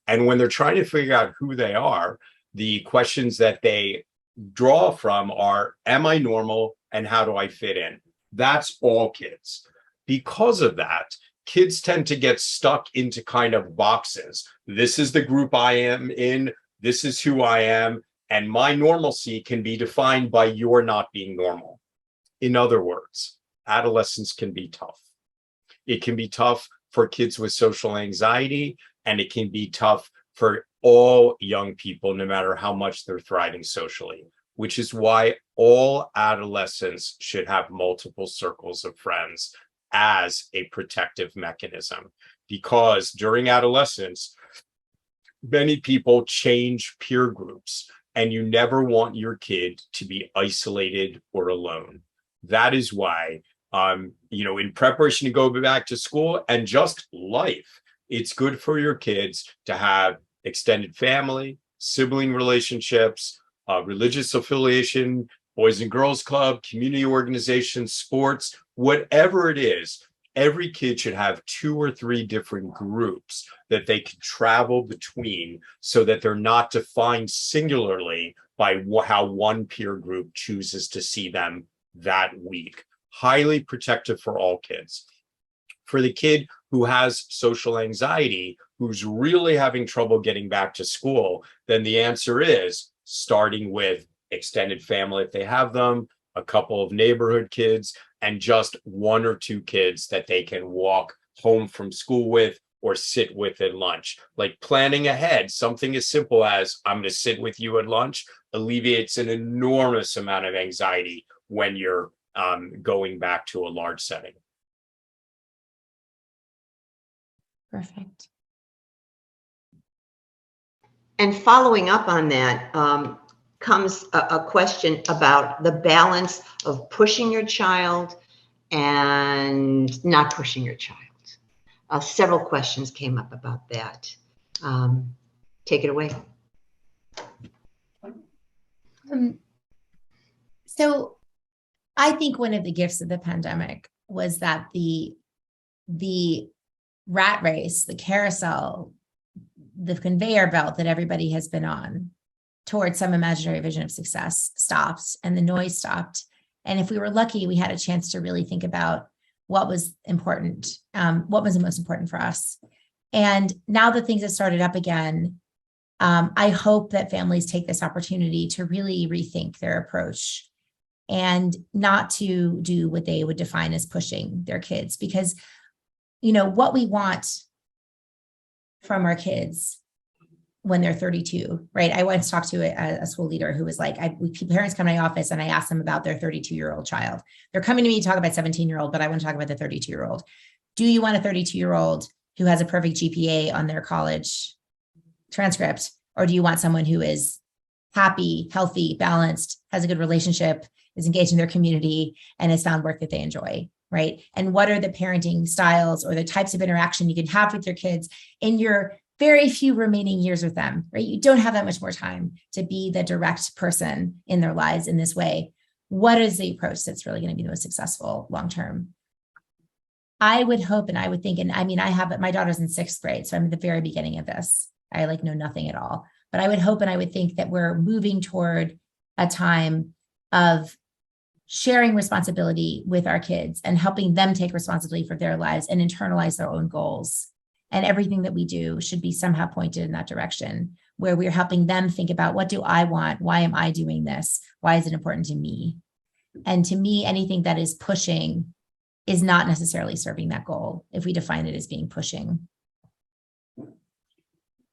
D: And when they're trying to figure out who they are, the questions that they draw from are, am I normal and how do I fit in? That's all kids. Because of that, kids tend to get stuck into kind of boxes. This is the group I am in, this is who I am, and my normalcy can be defined by your not being normal. In other words, adolescence can be tough. It can be tough for kids with social anxiety, and it can be tough for all young people, no matter how much they're thriving socially, which is why all adolescents should have multiple circles of friends as a protective mechanism. Because during adolescence, many people change peer groups, and you never want your kid to be isolated or alone. That is why, in preparation to go back to school and just life, it's good for your kids to have extended family, sibling relationships, religious affiliation, Boys and Girls Club, community organizations, sports, whatever it is. Every kid should have 2 or 3 different groups that they can travel between so that they're not defined singularly by how one peer group chooses to see them that week. Highly protective for all kids. For the kid who has social anxiety, who's really having trouble getting back to school, then the answer is starting with extended family if they have them, a couple of neighborhood kids, and just 1 or 2 kids that they can walk home from school with or sit with at lunch. Like planning ahead, something as simple as I'm going to sit with you at lunch alleviates an enormous amount of anxiety when you're going back to a large setting.
C: Perfect.
A: And following up on that comes a question about the balance of pushing your child and not pushing your child. Several questions came up about that. Take it away.
C: So I think one of the gifts of the pandemic was that the rat race, the carousel, the conveyor belt that everybody has been on towards some imaginary vision of success stopped, and the noise stopped. And if we were lucky, we had a chance to really think about what was important, what was the most important for us. And now that things have started up again, I hope that families take this opportunity to really rethink their approach and not to do what they would define as pushing their kids, because, you know, what we want from our kids when they're 32, right? I once talked to a school leader who was like, parents come to my office and I ask them about their 32-year-old child. They're coming to me to talk about 17-year-old, but I want to talk about the 32-year-old. Do you want a 32-year-old who has a perfect GPA on their college transcript? Or do you want someone who is happy, healthy, balanced, has a good relationship, is engaged in their community, and has found work that they enjoy, right? And what are the parenting styles or the types of interaction you can have with your kids in your very few remaining years with them, right? You don't have that much more time to be the direct person in their lives in this way. What is the approach that's really going to be the most successful long-term? I would hope and I would think, and I mean, my daughter's in 6th grade, so I'm at the very beginning of this. I know nothing at all, but I would hope and I would think that we're moving toward a time of sharing responsibility with our kids and helping them take responsibility for their lives and internalize their own goals. And everything that we do should be somehow pointed in that direction, where we're helping them think about, what do I want? Why am I doing this? Why is it important to me? And to me, anything that is pushing is not necessarily serving that goal if we define it as being pushing.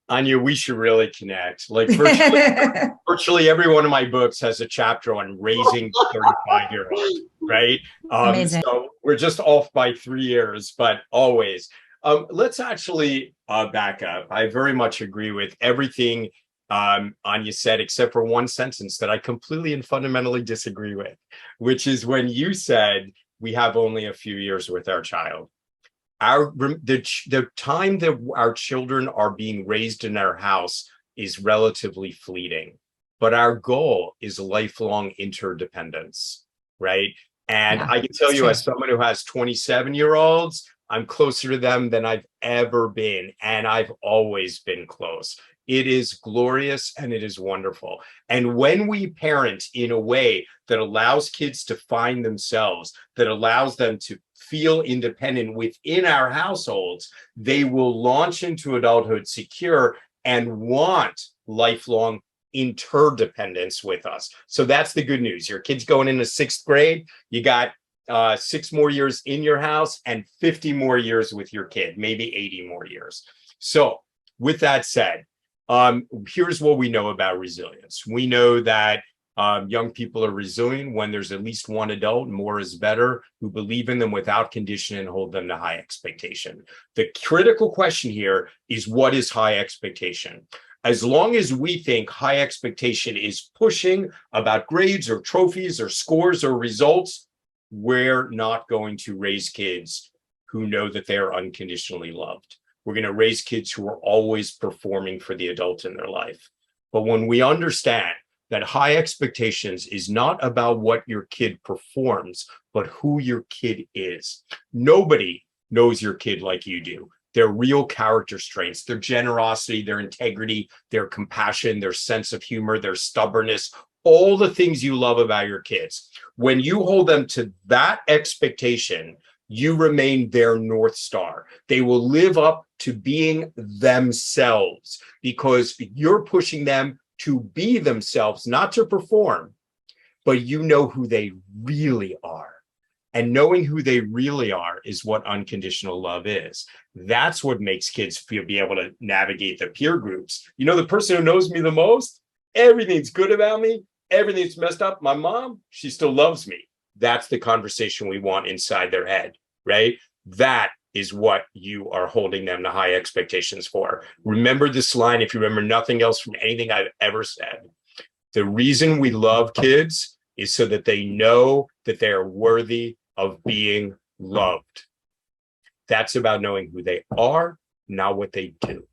D: Anya, we should really connect. Like virtually every one of my books has a chapter on raising 35-year-olds, right?
C: Amazing.
D: So we're just off by 3 years, but always. Let's actually back up. I very much agree with everything Anya said, except for one sentence that I completely and fundamentally disagree with, which is when you said we have only a few years with our child. The time that our children are being raised in our house is relatively fleeting, but our goal is lifelong interdependence, right? And
C: Yeah,
D: I can tell you,
C: true.
D: as someone who has 27-year-olds, I'm closer to them than I've ever been, and I've always been close. It is glorious and it is wonderful. And when we parent in a way that allows kids to find themselves, that allows them to feel independent within our households, they will launch into adulthood secure and want lifelong interdependence with us. So that's the good news. Your kid's going into 6th grade. You got 6 more years in your house and 50 more years with your kid, maybe 80 more years. So with that said, here's what we know about resilience. We know that young people are resilient when there's at least one adult, more is better, who believe in them without condition and hold them to high expectation. The critical question here is, what is high expectation? As long as we think high expectation is pushing about grades or trophies or scores or results, we're not going to raise kids who know that they are unconditionally loved. We're going to raise kids who are always performing for the adult in their life. But when we understand that high expectations is not about what your kid performs, but who your kid is. Nobody knows your kid like you do. Their real character strengths, their generosity, their integrity, their compassion, their sense of humor, their stubbornness, all the things you love about your kids. When you hold them to that expectation, you remain their North Star. They will live up to being themselves because you're pushing them to be themselves, not to perform, but you know who they really are. And knowing who they really are is what unconditional love is. That's what makes kids be able to navigate the peer groups. You know, the person who knows me the most, everything's good about me, everything's messed up. My mom, she still loves me. That's the conversation we want inside their head, right? That is what you are holding them to high expectations for. Remember this line, if you remember nothing else from anything I've ever said. The reason we love kids is so that they know that they are worthy of being loved. That's about knowing who they are, not what they do.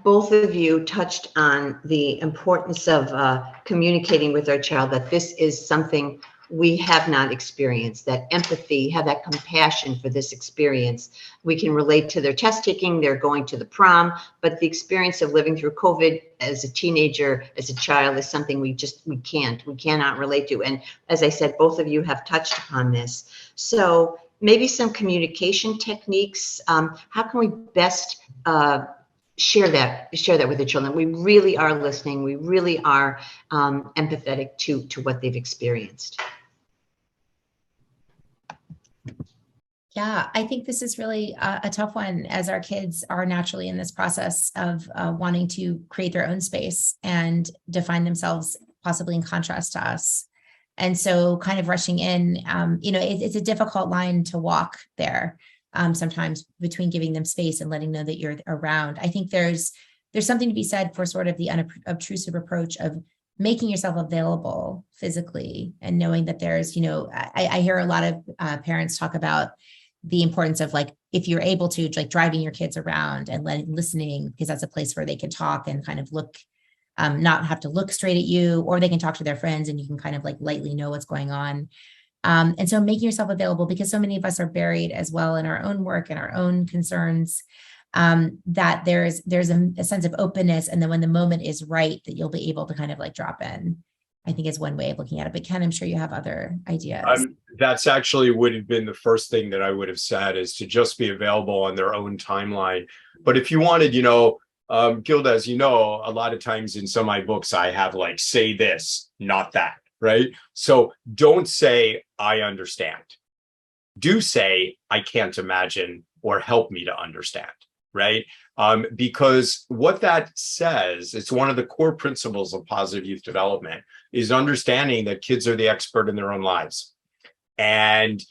A: Both of you touched on the importance of communicating with our child, that this is something we have not experienced, that empathy, have that compassion for this experience. We can relate to their test taking, they're going to the prom, but the experience of living through COVID as a teenager, as a child, is something we cannot relate to. And as I said, both of you have touched upon this. So maybe some communication techniques. How can we best share that with the children? We really are listening. We really are empathetic to what they've experienced.
C: Yeah, I think this is really a tough one, as our kids are naturally in this process of wanting to create their own space and define themselves possibly in contrast to us. And so kind of rushing in, it's a difficult line to walk there. Sometimes between giving them space and letting know that you're around. I think there's something to be said for sort of the unobtrusive approach of making yourself available physically and knowing that there's, I hear a lot of parents talk about the importance of, like, if you're able to, like, driving your kids around and listening, because that's a place where they can talk and kind of look, not have to look straight at you, or they can talk to their friends and you can kind of like lightly know what's going on. And so making yourself available, because so many of us are buried as well in our own work and our own concerns, that there's a sense of openness. And then when the moment is right, that you'll be able to kind of like drop in, I think is one way of looking at it. But Ken, I'm sure you have other ideas.
D: That's actually would have been the first thing that I would have said, is to just be available on their own timeline. But if you wanted, Gilda, as you know, a lot of times in some of my books, I have like, say this, not that. Right? So don't say, I understand. Do say, I can't imagine, or help me to understand. Right? Because what that says, it's one of the core principles of positive youth development, is understanding that kids are the expert in their own lives. And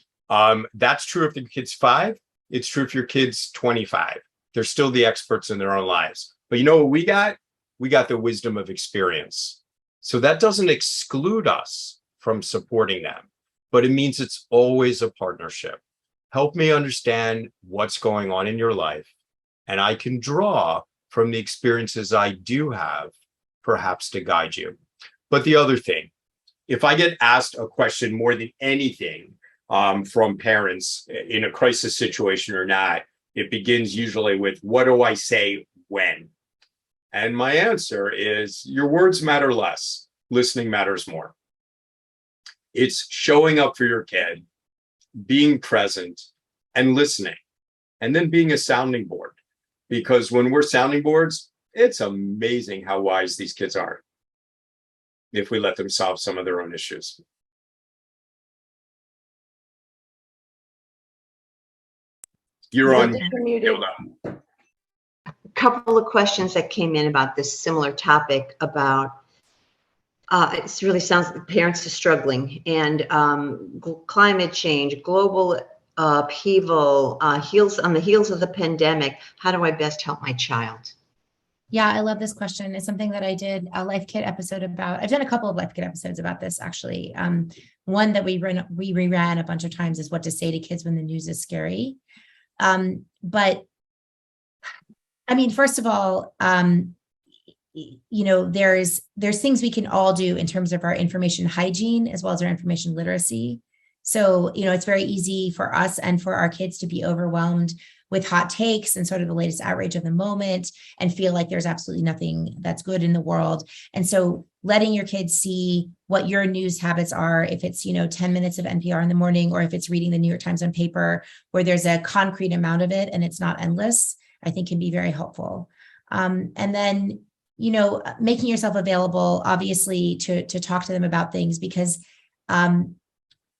D: that's true if the kid's 5. It's true if your kid's 25. They're still the experts in their own lives. But you know what we got? We got the wisdom of experience. So that doesn't exclude us from supporting them, but it means it's always a partnership. Help me understand what's going on in your life, and I can draw from the experiences I do have, perhaps to guide you. But the other thing, if I get asked a question more than anything from parents in a crisis situation or not, it begins usually with, what do I say when? And my answer is, your words matter less. Listening matters more. It's showing up for your kid, being present, and listening, and then being a sounding board. Because when we're sounding boards, it's amazing how wise these kids are if we let them solve some of their own issues. You're on, Gilda.
A: Couple of questions that came in about this similar topic about it really sounds like parents are struggling, and climate change, global upheaval, on the heels of the pandemic. How do I best help my child?
C: Yeah, I love this question. It's something that I did a Life Kit episode about. I've done a couple of Life Kit episodes about this, actually. One that we reran a bunch of times is what to say to kids when the news is scary. But I mean, first of all, there's things we can all do in terms of our information hygiene as well as our information literacy. So, it's very easy for us and for our kids to be overwhelmed with hot takes and sort of the latest outrage of the moment and feel like there's absolutely nothing that's good in the world. And so letting your kids see what your news habits are, if it's, 10 minutes of NPR in the morning, or if it's reading the New York Times on paper, where there's a concrete amount of it and it's not endless, I think can be very helpful. And then, making yourself available, obviously, to talk to them about things, because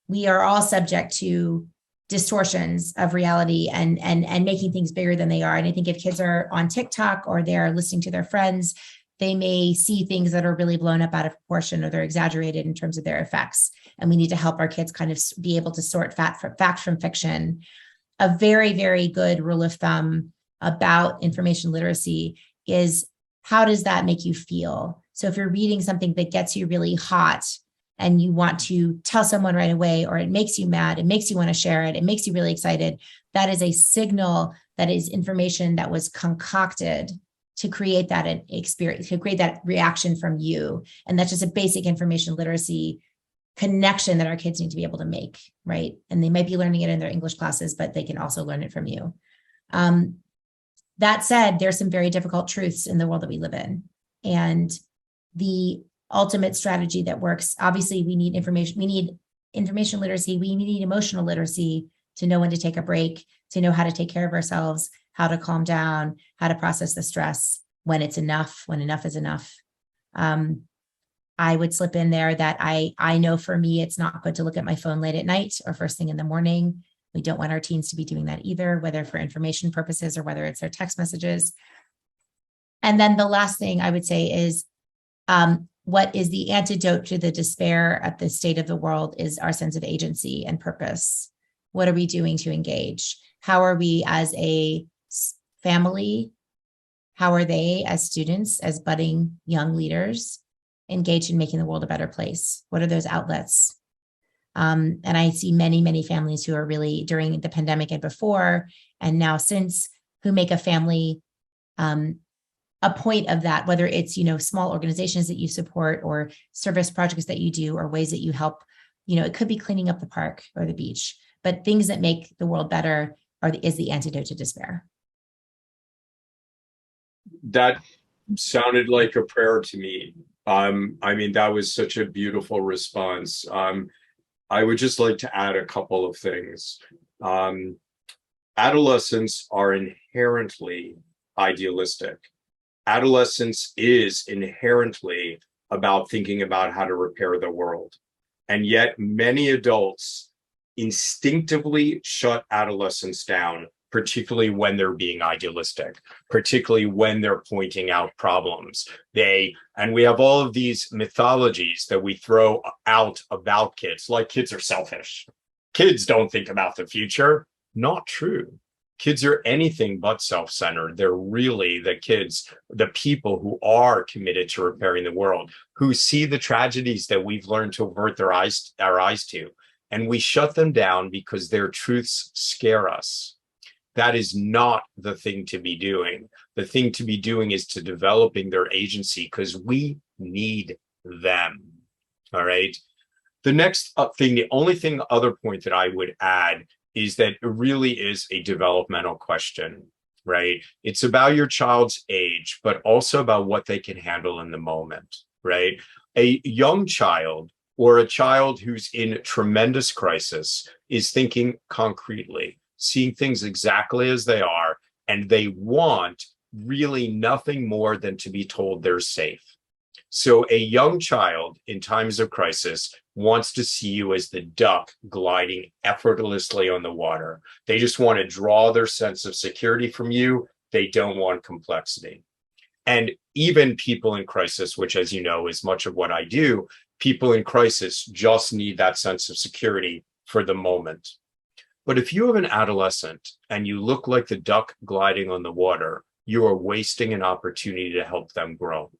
C: we are all subject to distortions of reality and making things bigger than they are. And I think if kids are on TikTok or they're listening to their friends, they may see things that are really blown up out of proportion, or they're exaggerated in terms of their effects. And we need to help our kids kind of be able to sort fact from fiction. A very, very good rule of thumb about information literacy is, how does that make you feel? So if you're reading something that gets you really hot and you want to tell someone right away, or it makes you mad, it makes you want to share it, it makes you really excited, that is a signal that is information that was concocted to create that experience, to create that reaction from you. And that's just a basic information literacy connection that our kids need to be able to make, right? And they might be learning it in their English classes, but they can also learn it from you. That said, there's some very difficult truths in the world that we live in. And the ultimate strategy that works, obviously we need information literacy, we need emotional literacy to know when to take a break, to know how to take care of ourselves, how to calm down, how to process the stress, when it's enough, when enough is enough. I would slip in there that I know for me, it's not good to look at my phone late at night or first thing in the morning. We don't want our teens to be doing that either, whether for information purposes or whether it's their text messages. And then the last thing I would say is, what is the antidote to the despair at the state of the world is our sense of agency and purpose. What are we doing to engage? How are we as a family? How are they as students, as budding young leaders, engaged in making the world a better place? What are those outlets? And I see many, many families who are really, during the pandemic and before, and now since, who make a family a point of that, whether it's, small organizations that you support or service projects that you do or ways that you help, it could be cleaning up the park or the beach, but things that make the world better is the antidote to despair.
D: That sounded like a prayer to me. That was such a beautiful response. I would just like to add a couple of things. Adolescents are inherently idealistic. Adolescence is inherently about thinking about how to repair the world. And yet many adults instinctively shut adolescents down, particularly when they're being idealistic, particularly when they're pointing out problems. And we have all of these mythologies that we throw out about kids, like kids are selfish. Kids don't think about the future. Not true. Kids are anything but self-centered. They're really the people who are committed to repairing the world, who see the tragedies that we've learned to avert our eyes to. And we shut them down because their truths scare us. That is not the thing to be doing. The thing to be doing is to developing their agency, because we need them. All right. The next thing, the only other point that I would add is that it really is a developmental question, right? It's about your child's age, but also about what they can handle in the moment, right? A young child or a child who's in tremendous crisis is thinking concretely, seeing things exactly as they are, and they want really nothing more than to be told they're safe. So a young child in times of crisis wants to see you as the duck gliding effortlessly on the water. They just want to draw their sense of security from you. They don't want complexity. And even people in crisis, which, as you know, is much of what I do, people in crisis just need that sense of security for the moment. But if you have an adolescent and you look like the duck gliding on the water, you are wasting an opportunity to help them grow,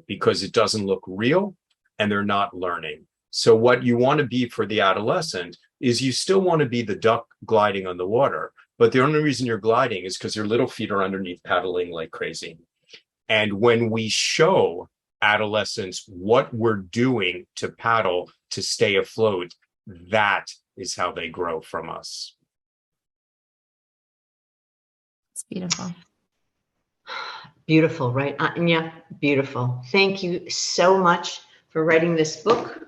D: because it doesn't look real and they're not learning. So what you want to be for the adolescent is you still want to be the duck gliding on the water, but the only reason you're gliding is because your little feet are underneath paddling like crazy. And when we show adolescents what we're doing to paddle to stay afloat, that is how they grow from us.
C: It's beautiful.
A: Beautiful, right, Anya? Beautiful. Thank you so much for writing this book.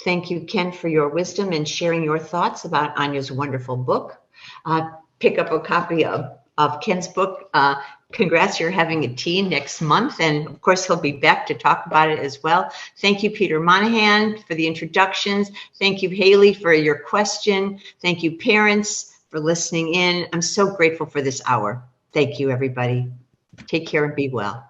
A: Thank you, Ken, for your wisdom and sharing your thoughts about Anya's wonderful book. Pick up a copy of Ken's book. Congrats, you're having a tea next month. And of course, he'll be back to talk about it as well. Thank you, Peter Monahan, for the introductions. Thank you, Haley, for your question. Thank you, parents, for listening in. I'm so grateful for this hour. Thank you, everybody. Take care and be well.